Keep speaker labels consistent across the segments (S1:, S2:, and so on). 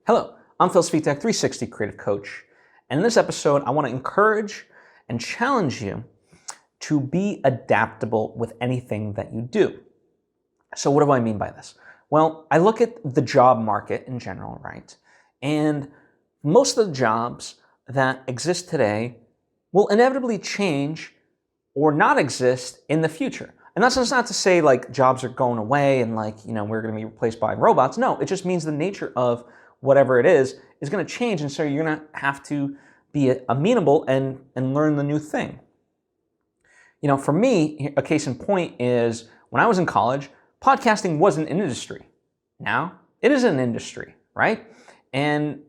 S1: Hello, I'm Svitek, 360 Creative Coach, and in this episode, I want to encourage and challenge you to be adaptable with anything that you do. So what do I mean by this? Well, I look at the job market in general, right? And most of the jobs that exist today will inevitably change or not exist in the future. And that's just not to say like jobs are going away and we're going to be replaced by robots. No, it just means the nature of whatever it is going to change, and so you're going to have to be amenable and learn the new thing. You know, for me, a case in point is when I was in college, podcasting wasn't an industry. Now it is an industry, right? And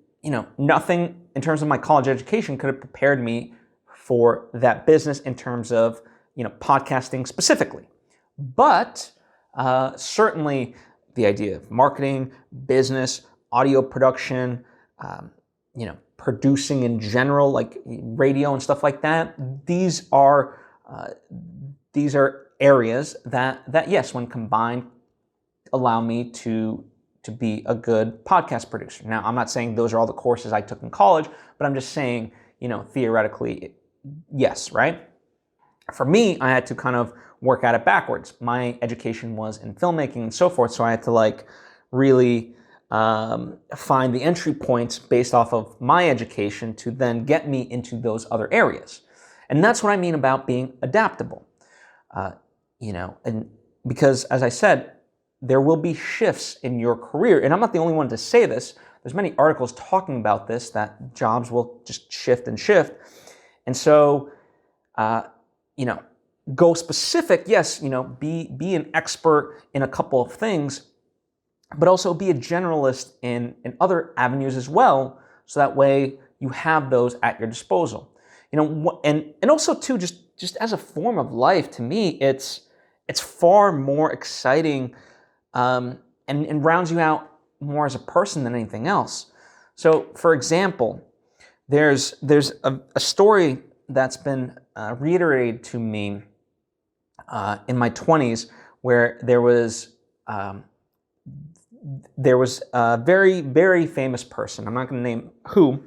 S1: nothing in terms of my college education could have prepared me for that business in terms of podcasting specifically. But certainly the idea of marketing, business, audio production, producing in general, like radio and stuff like that. These are areas that yes, when combined, allow me to be a good podcast producer. Now, I'm not saying those are all the courses I took in college, but I'm just saying, theoretically, yes, right? For me, I had to kind of work at it backwards. My education was in filmmaking and so forth, so I had to really find the entry points based off of my education to then get me into those other areas. And that's what I mean about being adaptable. And because as I said, there will be shifts in your career. And I'm not the only one to say this. There's many articles talking about this, that jobs will just shift and shift. And so, go specific, yes, be an expert in a couple of things, but also be a generalist in other avenues as well, so that way you have those at your disposal. And also too, just as a form of life, to me, it's far more exciting and rounds you out more as a person than anything else. So, for example, there's a story that's been reiterated to me in my 20s, where there was a very, very famous person. I'm not going to name who,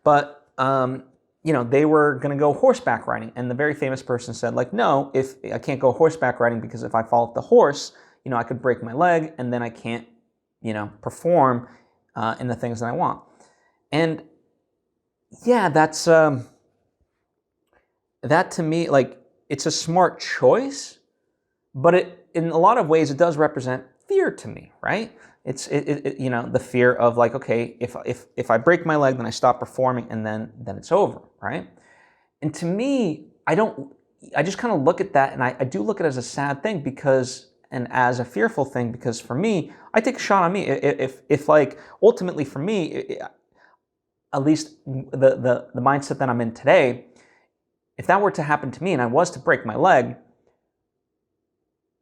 S1: but they were going to go horseback riding, and the very famous person said, no, if I can't go horseback riding because if I fall off the horse, I could break my leg, and then I can't, perform in the things that I want. And yeah, that's that to me, it's a smart choice, but in a lot of ways it does represent fear to me, right? It's the fear of okay, if I break my leg, then I stop performing, and then it's over, right? And to me, I just kind of look at that, and I do look at it as a sad thing and as a fearful thing, because for me, I take a shot on me. If ultimately for me, at least the mindset that I'm in today, if that were to happen to me and I was to break my leg,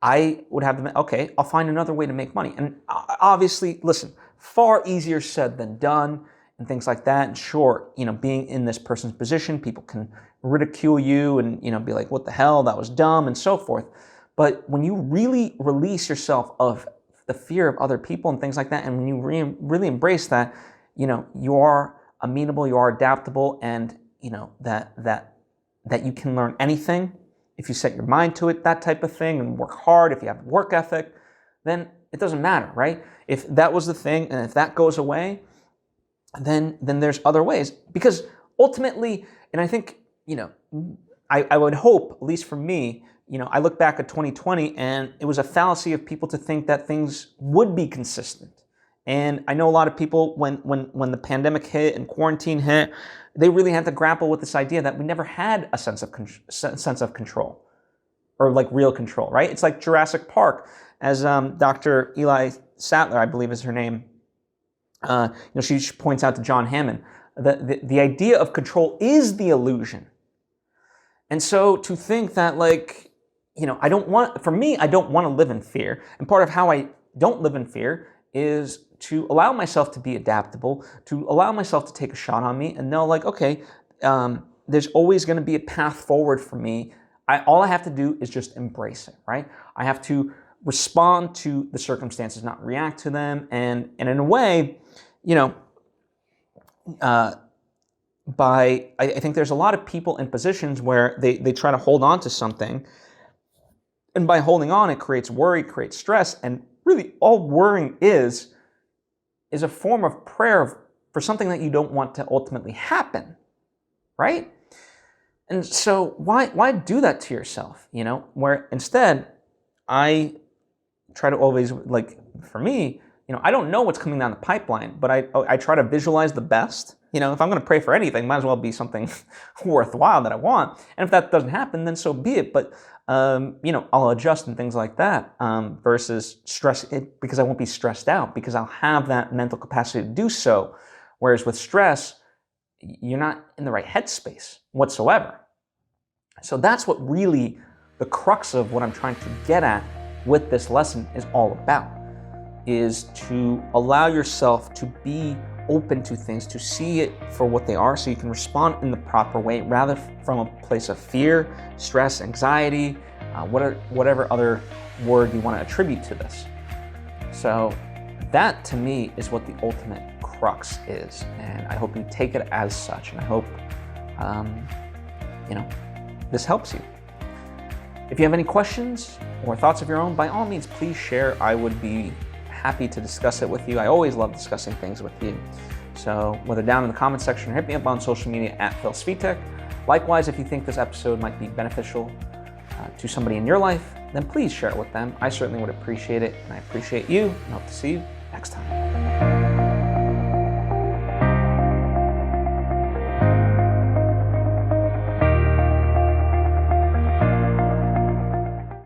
S1: I would have to, okay, I'll find another way to make money. And obviously, listen, far easier said than done and things like that. And sure, being in this person's position, people can ridicule you and, be like, what the hell, that was dumb and so forth. But when you really release yourself of the fear of other people and things like that, and when you really embrace that, you are amenable, you are adaptable, and, that you can learn anything if you set your mind to it, that type of thing, and work hard, if you have work ethic, then it doesn't matter, right? If that was the thing, and if that goes away, then there's other ways. Because ultimately, and I think, I would hope, at least for me, I look back at 2020, and it was a fallacy of people to think that things would be consistent. And I know a lot of people, when the pandemic hit and quarantine hit, they really had to grapple with this idea that we never had a sense of control, or real control, right? It's like Jurassic Park, as Dr. Eli Sattler, I believe is her name. She points out to John Hammond the idea of control is the illusion. And so to think that I don't want to live in fear, and part of how I don't live in fear is to allow myself to be adaptable, to allow myself to take a shot on me and know okay, there's always going to be a path forward for me. All I have to do is just embrace it, right? I have to respond to the circumstances, not react to them. And in a way, I think there's a lot of people in positions where they try to hold on to something, and by holding on, it creates worry, creates stress, and really all worrying is a form of prayer for something that you don't want to ultimately happen, right? And so why do that to yourself, where instead I try to always, like, for me, I don't know what's coming down the pipeline, but I try to visualize the best. If I'm going to pray for anything, might as well be something worthwhile that I want. And if that doesn't happen, then so be it. But I'll adjust and things like that, versus stress it, because I won't be stressed out, because I'll have that mental capacity to do so. Whereas with stress, you're not in the right headspace whatsoever. So that's what really the crux of what I'm trying to get at with this lesson is all about, is to allow yourself to be open to things, to see it for what they are, so you can respond in the proper way, rather from a place of fear, stress, anxiety, whatever other word you want to attribute to this. So that, to me, is what the ultimate crux is, and I hope you take it as such, and I hope this helps you. If you have any questions or thoughts of your own, by all means, please share. I would be happy to discuss it with you. I always love discussing things with you. So whether down in the comment section or hit me up on social media at Svitek. Likewise, if you think this episode might be beneficial to somebody in your life, then please share it with them. I certainly would appreciate it, and I appreciate you, and hope to see you next time.